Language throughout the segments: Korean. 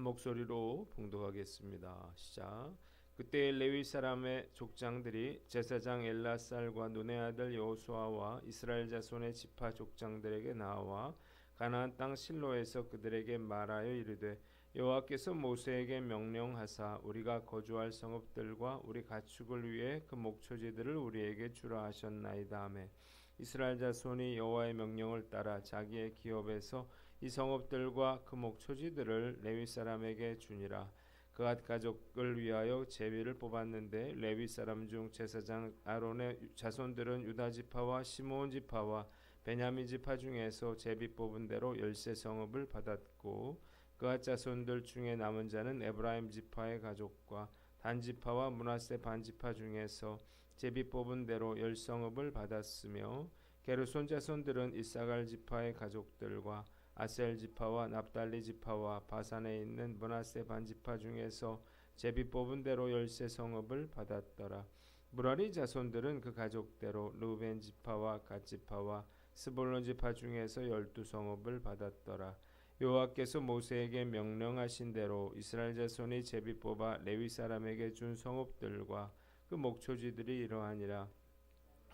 한 목소리로 봉독하겠습니다. 시작. 그때 레위 사람의 족장들이 제사장 엘라살과 눈의 아들 여호수아와 이스라엘 자손의 지파 족장들에게 나와 가나안 땅 실로에서 그들에게 말하여 이르되 여호와께서 모세에게 명령하사 우리가 거주할 성읍들과 우리 가축을 위해 그 목초지들을 우리에게 주라 하셨나이다 하매 이스라엘 자손이 여호와의 명령을 따라 자기의 기업에서 이 성읍들과 그 목초지들을 레위 사람에게 주니라. 그앗 가족을 위하여 제비를 뽑았는데 레위 사람 중 제사장 아론의 자손들은 유다 지파와 시므온 지파와 베냐민 지파 중에서 제비 뽑은 대로 10세 성읍을 받았고 그앗 자손들 중에 남은 자는 에브라임 지파의 가족과 단 지파와 므낫세 반 지파 중에서 제비 뽑은 대로 10성읍을 받았으며 게르손 자손들은 이사갈 지파의 가족들과 아셀 지파와 납달리 지파와 바산에 있는 므낫세 반 지파 중에서 제비 뽑은 대로 10세 성읍을 받았더라. 무라리 자손들은 그 가족대로 르우벤 지파와 갓 지파와 스볼론 지파 중에서 12성읍을 받았더라. 여호와께서 모세에게 명령하신 대로 이스라엘 자손이 제비 뽑아 레위 사람에게 준 성읍들과 그 목초지들이 이러하니라.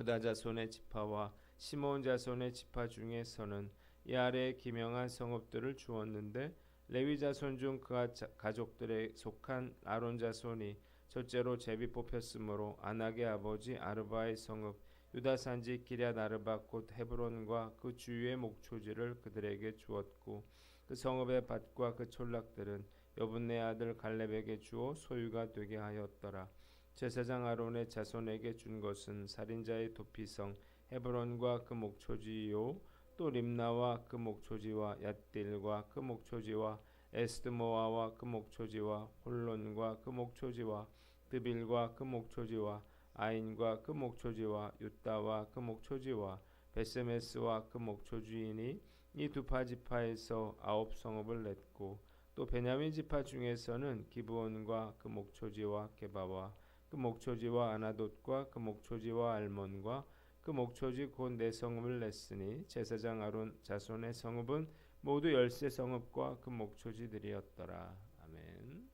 유다 자손의 지파와 시므온 자손의 지파 중에서는 이 아래에 기명한 성읍들을 주었는데 레위 자손 중 그 가족들에 속한 아론 자손이 첫째로 제비 뽑혔으므로 아낙의 아버지 아르바의 성읍 유다 산지 기럇 아르바 곧 헤브론과 그 주위의 목초지를 그들에게 주었고 그 성읍의 밭과 그 촌락들은 여분네 아들 갈렙에게 주어 소유가 되게 하였더라. 제사장 아론의 자손에게 준 것은 살인자의 도피성 헤브론과 그 목초지요 또 림나와 그 목초지와 얏딜과 그 목초지와 에스드모아와 그 목초지와 홀론과 그 목초지와 드빌과 그 목초지와 아인과 그 목초지와 유다와 그 목초지와 베세메스와 그 목초지이니 이 두 파 지파에서 9성읍을 냈고 또 베냐민 지파 중에서는 기브온과 그 목초지와 게바와 그 목초지와 아나돗과 그 목초지와 알몬과 그 목초지 곧 4성읍을 냈으니 제사장 아론 자손의 성읍은 모두 10세 성읍과 그 목초지들이었더라. 아멘.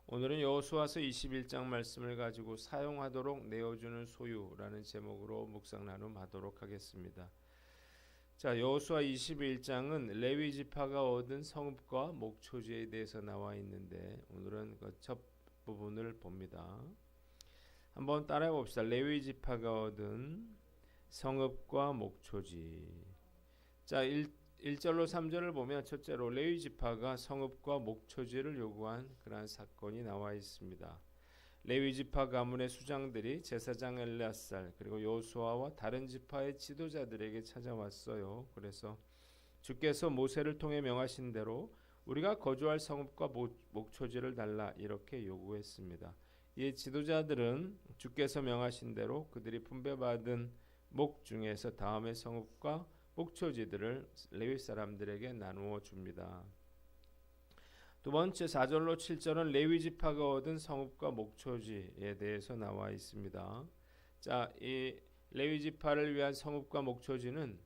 오늘은 여호수아서 21장 말씀을 가지고 사용하도록 내어주는 소유라는 제목으로 묵상 나눔하도록 하겠습니다. 자, 여호수아 21장은 레위 지파가 얻은 성읍과 목초지에 대해서 나와 있는데 오늘은 그 첫 부분을 봅니다. 한번 따라해 봅시다. 레위 지파가 얻은 성읍과 목초지. 자, 1절로 3절을 보면 첫째로 레위 지파가 성읍과 목초지를 요구한 그러한 사건이 나와 있습니다. 레위 지파 가문의 수장들이 제사장 엘레아살 그리고 여호수아와 다른 지파의 지도자들에게 찾아왔어요. 그래서 주께서 모세를 통해 명하신 대로 우리가 거주할 성읍과 목초지를 달라 이렇게 요구했습니다. 이 지도자들은 주께서 명하신 대로 그들이 분배받은 목 중에서 다음의 성읍과 목초지들을 레위 사람들에게 나누어 줍니다. 두 번째 4절로 7절은 레위 지파가 얻은 성읍과 목초지에 대해서 나와 있습니다. 자, 이 레위 지파를 위한 성읍과 목초지는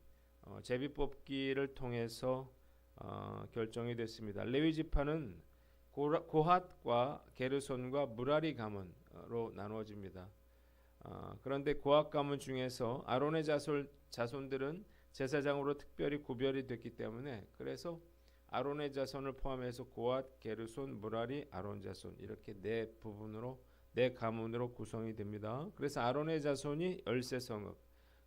제비 뽑기를 통해서 결정이 됐습니다. 레위 지파는 고핫과 게르손과 무라리 가문으로 나누어집니다. 그런데 고핫 가문 중에서 아론의 자손들은 제사장으로 특별히 구별이 됐기 때문에 그래서 아론의 자손을 포함해서 고핫, 게르손, 무라리, 아론 자손 이렇게 네 부분으로 네 가문으로 구성이 됩니다. 그래서 아론의 자손이 10세 성읍,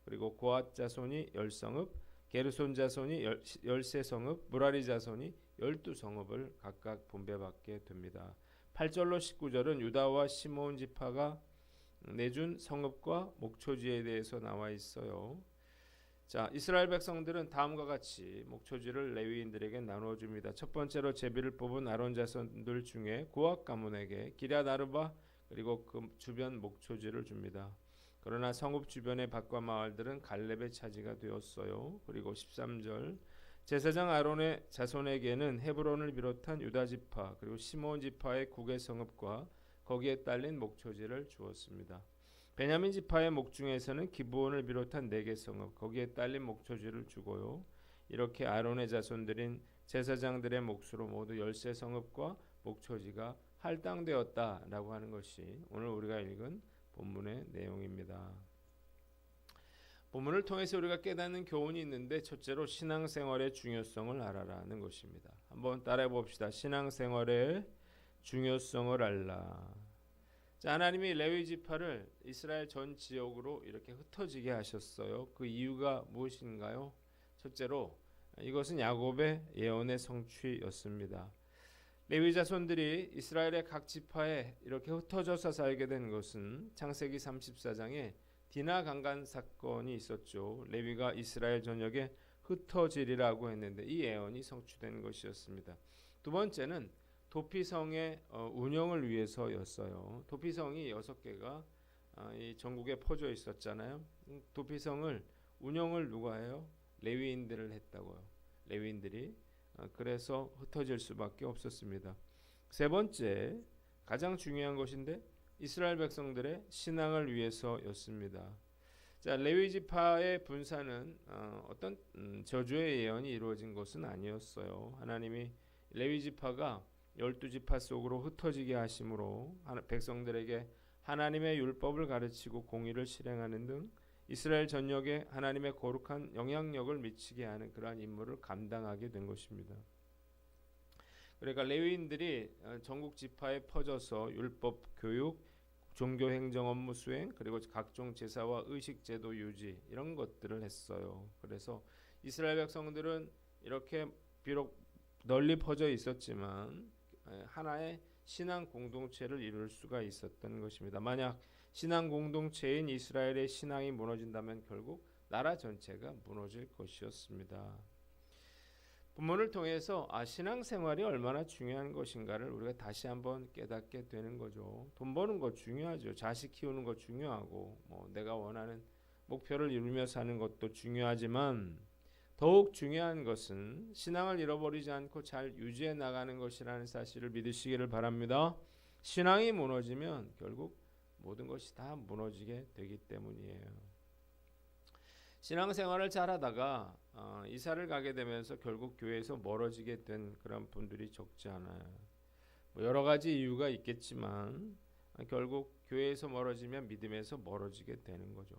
그리고 고핫 자손이 10성읍, 게르손 자손이 10세 성읍, 무라리 자손이 12성읍을 각각 분배받게 됩니다. 8절로 19절은 유다와 시므온 지파가 내준 성읍과 목초지에 대해서 나와 있어요. 자, 이스라엘 백성들은 다음과 같이 목초지를 레위인들에게 나누어 줍니다. 첫 번째로 제비를 뽑은 아론 자손들 중에 고핫 가문에게 기럇 아르바 그리고 그 주변 목초지를 줍니다. 그러나 성읍 주변의 밭과 마을들은 갈렙의 차지가 되었어요. 그리고 13절 제사장 아론의 자손에게는 헤브론을 비롯한 유다 지파 그리고 시므온 지파의 국의 성읍과 거기에 딸린 목초지를 주었습니다. 베냐민 지파의 목 중에서는 기브온을 비롯한 4개 성읍 거기에 딸린 목초지를 주고요. 이렇게 아론의 자손들인 제사장들의 몫으로 모두 열세 성읍과 목초지가 할당되었다라고 하는 것이 오늘 우리가 읽은 본문의 내용입니다. 본문을 통해서 우리가 깨닫는 교훈이 있는데 첫째로 신앙생활의 중요성을 알아라는 것입니다. 한번 따라해 봅시다. 신앙생활의 중요성을 알라. 자, 하나님이 레위 지파를 이스라엘 전 지역으로 이렇게 흩어지게 하셨어요. 그 이유가 무엇인가요? 첫째로 이것은 야곱의 예언의 성취였습니다. 레위 자손들이 이스라엘의 각 지파에 이렇게 흩어져서 살게 된 것은 창세기 34장에 디나 강간 사건이 있었죠. 레위가 이스라엘 전역에 흩어지리라고 했는데 이 예언이 성취된 것이었습니다. 두 번째는 도피성의 운영을 위해서였어요. 도피성이 6개가 이 전국에 퍼져 있었잖아요. 도피성을 운영을 누가 해요? 레위인들을 했다고요. 레위인들이 그래서 흩어질 수밖에 없었습니다. 세 번째, 가장 중요한 것인데 이스라엘 백성들의 신앙을 위해서였습니다. 자, 레위 지파의 분산은 어떤 저주의 예언이 이루어진 것은 아니었어요. 하나님이 레위 지파가 12지파 속으로 흩어지게 하심으로 백성들에게 하나님의 율법을 가르치고 공의를 실행하는 등 이스라엘 전역에 하나님의 거룩한 영향력을 미치게 하는 그러한 임무를 감당하게 된 것입니다. 그러니까 레위인들이 전국 지파에 퍼져서 율법 교육, 종교 행정 업무 수행, 그리고 각종 제사와 의식 제도 유지 이런 것들을 했어요. 그래서 이스라엘 백성들은 이렇게 비록 널리 퍼져 있었지만 하나의 신앙 공동체를 이룰 수가 있었던 것입니다. 만약 신앙 공동체인 이스라엘의 신앙이 무너진다면 결국 나라 전체가 무너질 것이었습니다. 본문을 통해서 신앙생활이 얼마나 중요한 것인가를 우리가 다시 한번 깨닫게 되는 거죠. 돈 버는 거 중요하죠. 자식 키우는 거 중요하고 내가 원하는 목표를 이루며 사는 것도 중요하지만 더욱 중요한 것은 신앙을 잃어버리지 않고 잘 유지해 나가는 것이라는 사실을 믿으시기를 바랍니다. 신앙이 무너지면 결국 모든 것이 다 무너지게 되기 때문이에요. 신앙생활을 잘하다가 이사를 가게 되면서 결국 교회에서 멀어지게 된 그런 분들이 적지 않아요. 여러 가지 이유가 있겠지만 결국 교회에서 멀어지면 믿음에서 멀어지게 되는 거죠.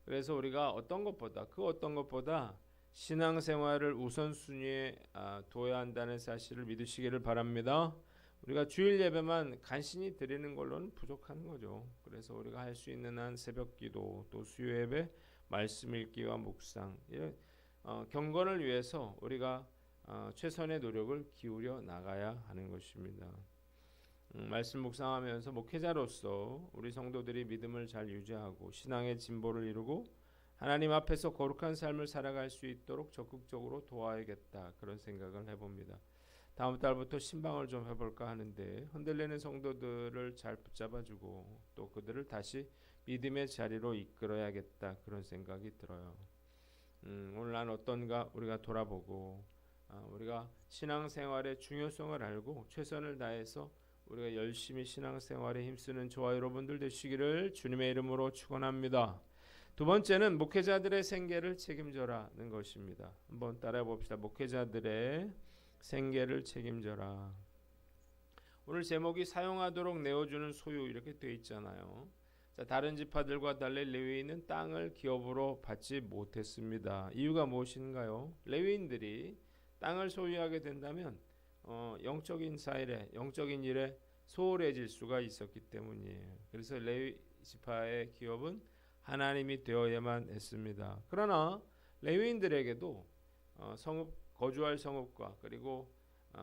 그래서 우리가 어떤 것보다 신앙생활을 우선순위에 둬야 한다는 사실을 믿으시기를 바랍니다. 우리가 주일 예배만 간신히 드리는 걸로는 부족한 거죠. 그래서 우리가 할 수 있는 한 새벽기도, 또 수요 예배, 말씀 읽기와 묵상, 이런 경건을 위해서 우리가 최선의 노력을 기울여 나가야 하는 것입니다. 말씀 묵상하면서 목회자로서 우리 성도들이 믿음을 잘 유지하고 신앙의 진보를 이루고 하나님 앞에서 거룩한 삶을 살아갈 수 있도록 적극적으로 도와야겠다, 그런 생각을 해봅니다. 다음 달부터 신방을 좀 해볼까 하는데 흔들리는 성도들을 잘 붙잡아주고 또 그들을 다시 믿음의 자리로 이끌어야겠다, 그런 생각이 들어요. 오늘 난 어떤가 우리가 돌아보고 우리가 신앙생활의 중요성을 알고 최선을 다해서 우리가 열심히 신앙생활에 힘쓰는 저와 여러분들 되시기를 주님의 이름으로 축원합니다. 두 번째는 목회자들의 생계를 책임져라는 것입니다. 한번 따라해 봅시다. 목회자들의 생계를 책임져라. 오늘 제목이 사용하도록 내어주는 소유 이렇게 되어 있잖아요. 자, 다른 지파들과 달리 레위인은 땅을 기업으로 받지 못했습니다. 이유가 무엇인가요? 레위인들이 땅을 소유하게 된다면 영적인 일에 소홀해질 수가 있었기 때문이에요. 그래서 레위 지파의 기업은 하나님이 되어야만 했습니다. 그러나 레위인들에게도 거주할 성읍과 그리고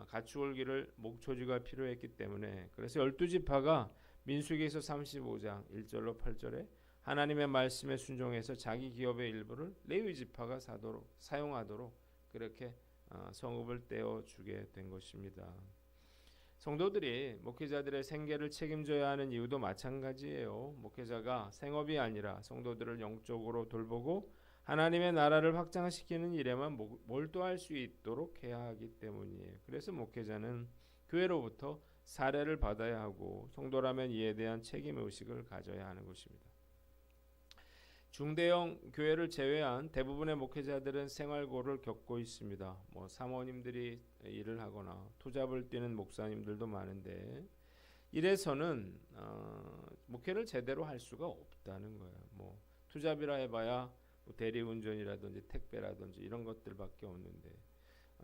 갖추을 길을 목초지가 필요했기 때문에 그래서 12지파가 민수기에서 35장 1절로 8절에 하나님의 말씀에 순종해서 자기 기업의 일부를 레위 지파가 사용하도록 그렇게 성읍을 떼어주게 된 것입니다. 성도들이 목회자들의 생계를 책임져야 하는 이유도 마찬가지예요. 목회자가 생업이 아니라 성도들을 영적으로 돌보고 하나님의 나라를 확장시키는 일에만 몰두할 수 있도록 해야 하기 때문이에요. 그래서 목회자는 교회로부터 사례를 받아야 하고 성도라면 이에 대한 책임의식을 가져야 하는 것입니다. 중대형 교회를 제외한 대부분의 목회자들은 생활고를 겪고 있습니다. 뭐 사모님들이 일을 하거나 투잡을 뛰는 목사님들도 많은데 이래서는 목회를 제대로 할 수가 없다는 거예요. 뭐 투잡이라 해봐야 뭐 대리운전이라든지 택배라든지 이런 것들밖에 없는데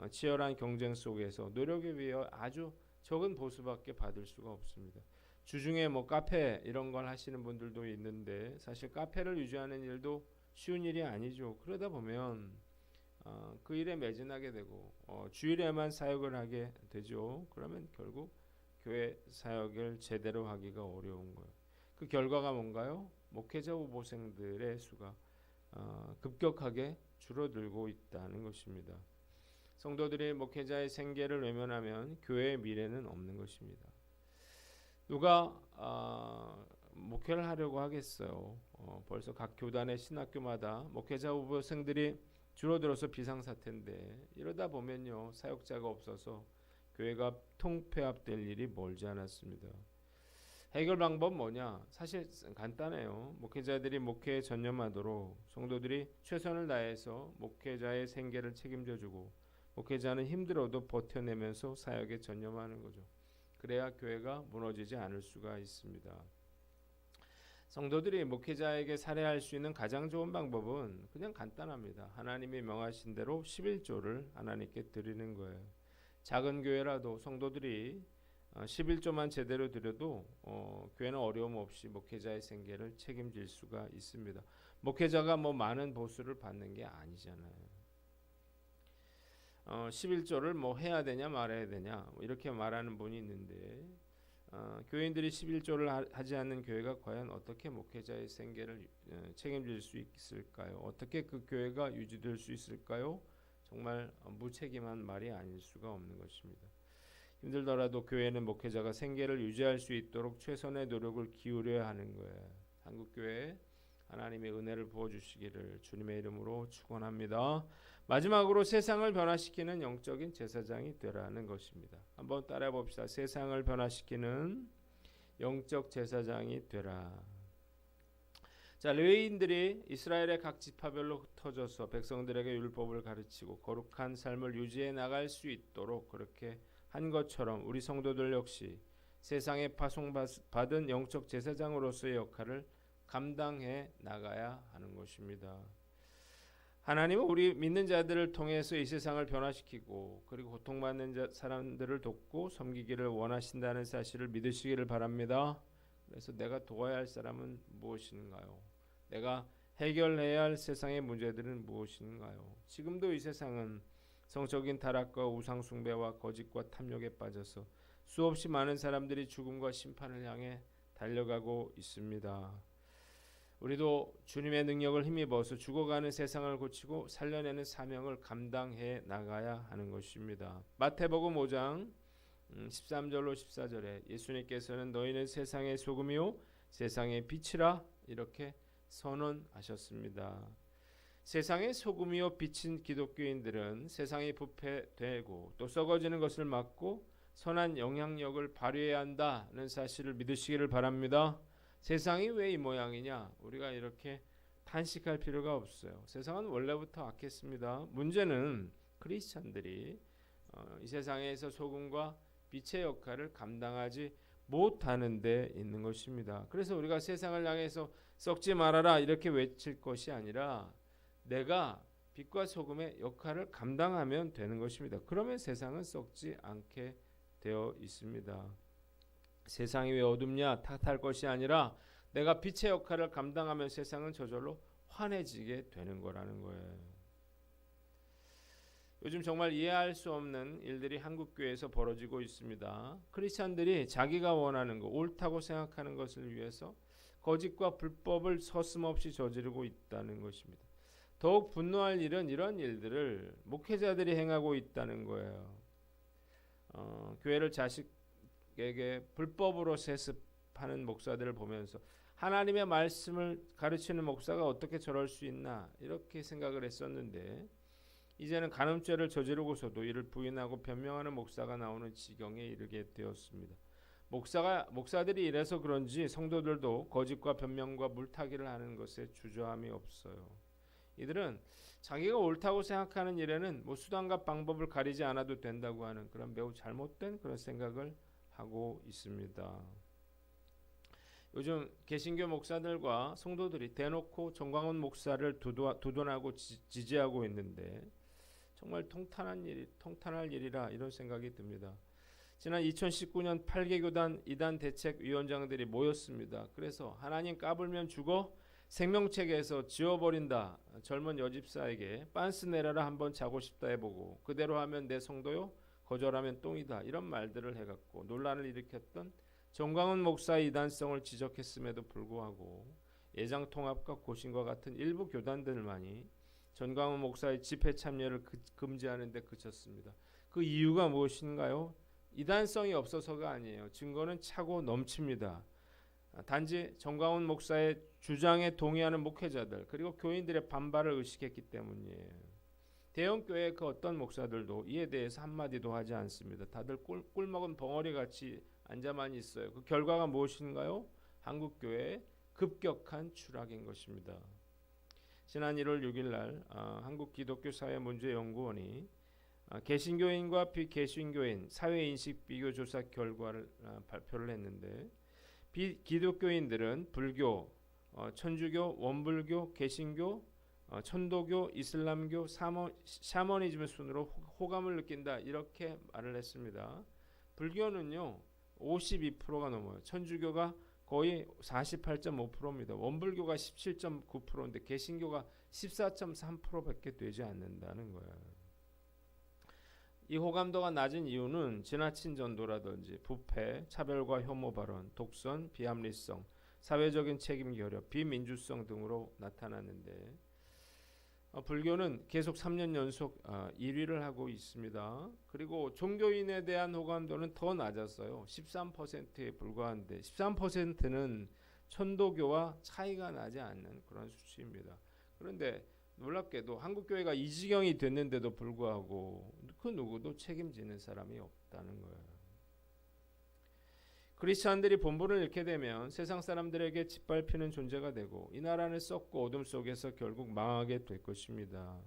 치열한 경쟁 속에서 노력에 비해 아주 적은 보수밖에 받을 수가 없습니다. 주중에 뭐 카페 이런 걸 하시는 분들도 있는데 사실 카페를 유지하는 일도 쉬운 일이 아니죠. 그러다 보면 그 일에 매진하게 되고 주일에만 사역을 하게 되죠. 그러면 결국 교회 사역을 제대로 하기가 어려운 거예요. 그 결과가 뭔가요? 목회자 후보생들의 수가 급격하게 줄어들고 있다는 것입니다. 성도들이 목회자의 생계를 외면하면 교회의 미래는 없는 것입니다. 누가 목회를 하려고 하겠어요. 벌써 각 교단의 신학교마다 목회자 후보생들이 줄어들어서 비상사태인데 이러다 보면요 사역자가 없어서 교회가 통폐합될 일이 멀지 않았습니다. 해결 방법 뭐냐? 사실 간단해요. 목회자들이 목회에 전념하도록 성도들이 최선을 다해서 목회자의 생계를 책임져주고 목회자는 힘들어도 버텨내면서 사역에 전념하는 거죠. 그래야 교회가 무너지지 않을 수가 있습니다. 성도들이 목회자에게 살해할 수 있는 가장 좋은 방법은 그냥 간단합니다. 하나님이 명하신 대로 11조를 하나님께 드리는 거예요. 작은 교회라도 성도들이 11조만 제대로 드려도 교회는 어려움 없이 목회자의 생계를 책임질 수가 있습니다. 목회자가 뭐 많은 보수를 받는 게 아니잖아요. 11조를 뭐 해야 되냐 말아야 되냐 이렇게 말하는 분이 있는데 교인들이 11조를 하지 않는 교회가 과연 어떻게 목회자의 생계를 책임질 수 있을까요? 어떻게 그 교회가 유지될 수 있을까요? 정말 무책임한 말이 아닐 수가 없는 것입니다. 힘들더라도 교회는 목회자가 생계를 유지할 수 있도록 최선의 노력을 기울여야 하는 거예요. 한국교회에 하나님의 은혜를 부어주시기를 주님의 이름으로 축원합니다. 마지막으로 세상을 변화시키는 영적인 제사장이 되라는 것입니다. 한번 따라해 봅시다. 세상을 변화시키는 영적 제사장이 되라. 자, 레위인들이 이스라엘의 각 지파별로 흩어져서 백성들에게 율법을 가르치고 거룩한 삶을 유지해 나갈 수 있도록 그렇게 한 것처럼 우리 성도들 역시 세상에 파송받은 영적 제사장으로서의 역할을 감당해 나가야 하는 것입니다. 하나님은 우리 믿는 자들을 통해서 이 세상을 변화시키고 그리고 고통받는 사람들을 돕고 섬기기를 원하신다는 사실을 믿으시기를 바랍니다. 그래서 내가 도와야 할 사람은 무엇인가요? 내가 해결해야 할 세상의 문제들은 무엇인가요? 지금도 이 세상은 성적인 타락과 우상 숭배와 거짓과 탐욕에 빠져서 수없이 많은 사람들이 죽음과 심판을 향해 달려가고 있습니다. 우리도 주님의 능력을 힘입어서 죽어가는 세상을 고치고 살려내는 사명을 감당해 나가야 하는 것입니다. 마태복음 5장 13절로 14절에 예수님께서는 너희는 세상의 소금이요 세상의 빛이라 이렇게 선언하셨습니다. 세상의 소금이요 빛인 기독교인들은 세상이 부패되고 또 썩어지는 것을 막고 선한 영향력을 발휘해야 한다는 사실을 믿으시기를 바랍니다. 세상이 왜 이 모양이냐? 우리가 이렇게 탄식할 필요가 없어요. 세상은 원래부터 악했습니다. 문제는 크리스찬들이 이 세상에서 소금과 빛의 역할을 감당하지 못하는 데 있는 것입니다. 그래서 우리가 세상을 향해서 썩지 말아라 이렇게 외칠 것이 아니라 내가 빛과 소금의 역할을 감당하면 되는 것입니다. 그러면 세상은 썩지 않게 되어 있습니다. 세상이 왜 어둡냐 탓할 것이 아니라 내가 빛의 역할을 감당하면 세상은 저절로 환해지게 되는 거라는 거예요. 요즘 정말 이해할 수 없는 일들이 한국교회에서 벌어지고 있습니다. 크리스찬들이 자기가 원하는 것, 옳다고 생각하는 것을 위해서 거짓과 불법을 서슴없이 저지르고 있다는 것입니다. 더욱 분노할 일은 이런 일들을 목회자들이 행하고 있다는 거예요. 교회를 자식에게 불법으로 세습하는 목사들을 보면서 하나님의 말씀을 가르치는 목사가 어떻게 저럴 수 있나 이렇게 생각을 했었는데 이제는 간음죄를 저지르고서도 이를 부인하고 변명하는 목사가 나오는 지경에 이르게 되었습니다. 목사들이 이래서 그런지 성도들도 거짓과 변명과 물타기를 하는 것에 주저함이 없어요. 이들은 자기가 옳다고 생각하는 일에는 뭐 수단과 방법을 가리지 않아도 된다고 하는 그런 매우 잘못된 그런 생각을 하고 있습니다. 요즘 개신교 목사들과 성도들이 대놓고 정광훈 목사를 두둔하고 지지하고 있는데 정말 통탄할 일이라 이런 생각이 듭니다. 지난 2019년 8개 교단 이단 대책위원장들이 모였습니다. 그래서 하나님 까불면 죽어 생명책에서 지워버린다. 젊은 여집사에게 빤스 내려라 한번 자고 싶다 해보고 그대로 하면 내 성도요 거절하면 똥이다. 이런 말들을 해갖고 논란을 일으켰던 정광훈 목사의 이단성을 지적했음에도 불구하고 예장통합과 고신과 같은 일부 교단들만이 정광훈 목사의 집회 참여를 금지하는 데 그쳤습니다. 그 이유가 무엇인가요? 이단성이 없어서가 아니에요. 증거는 차고 넘칩니다. 단지 정광훈 목사의 주장에 동의하는 목회자들 그리고 교인들의 반발을 의식했기 때문이에요. 대형교회 그 어떤 목사들도 이에 대해서 한마디도 하지 않습니다. 다들 꿀먹은 벙어리같이 앉아만 있어요. 그 결과가 무엇인가요? 한국교회의 급격한 추락인 것입니다. 지난 1월 6일 날 한국기독교사회문제연구원이 개신교인과 비개신교인 사회인식 비교조사 결과를 발표를 했는데 비기독교인들은 불교, 천주교, 원불교, 개신교, 천도교, 이슬람교, 샤머니즘의 순으로 호감을 느낀다 이렇게 말을 했습니다. 불교는요 52%가 넘어요. 천주교가 거의 48.5%입니다. 원불교가 17.9%인데 개신교가 14.3%밖에 되지 않는다는 거예요. 이 호감도가 낮은 이유는 지나친 전도라든지 부패, 차별과 혐오 발언, 독선, 비합리성, 사회적인 책임 결여, 비민주성 등으로 나타났는데 불교는 계속 3년 연속 1위를 하고 있습니다. 그리고 종교인에 대한 호감도는 더 낮았어요. 13%에 불과한데 13%는 천도교와 차이가 나지 않는 그런 수치입니다. 그런데 놀랍게도 한국교회가 이 지경이 됐는데도 불구하고 그 누구도 책임지는 사람이 없다는 거예요. 크리스찬들이 본분을 잃게 되면 세상 사람들에게 짓밟히는 존재가 되고 이 나라는 썩고 어둠 속에서 결국 망하게 될 것입니다.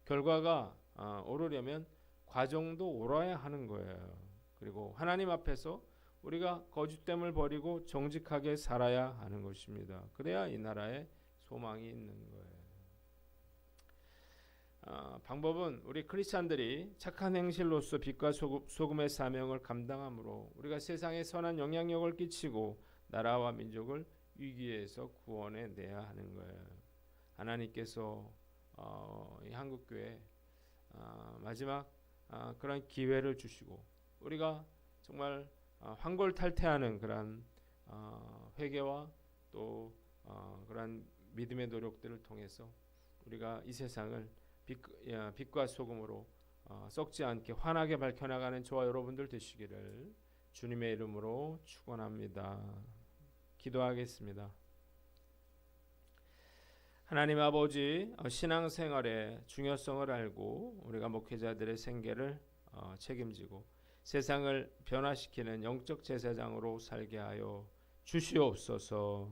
결과가 오르려면 과정도 옳아야 하는 거예요. 그리고 하나님 앞에서 우리가 거짓됨을 버리고 정직하게 살아야 하는 것입니다. 그래야 이 나라에 소망이 있는 거예요. 방법은 우리 크리스찬들이 착한 행실로서 빛과 소금의 사명을 감당함으로 우리가 세상에 선한 영향력을 끼치고 나라와 민족을 위기에서 구원해 내야 하는 거예요. 하나님께서 이 한국교회 마지막 그런 기회를 주시고 우리가 정말 환골탈태하는 그런 회개와 또 그런 믿음의 노력들을 통해서 우리가 이 세상을 빛과 소금으로 썩지 않게 환하게 밝혀나가는 저와 여러분들 되시기를 주님의 이름으로 축원합니다. 기도하겠습니다. 하나님 아버지, 신앙생활의 중요성을 알고 우리가 목회자들의 생계를 책임지고 세상을 변화시키는 영적 제사장으로 살게 하여 주시옵소서.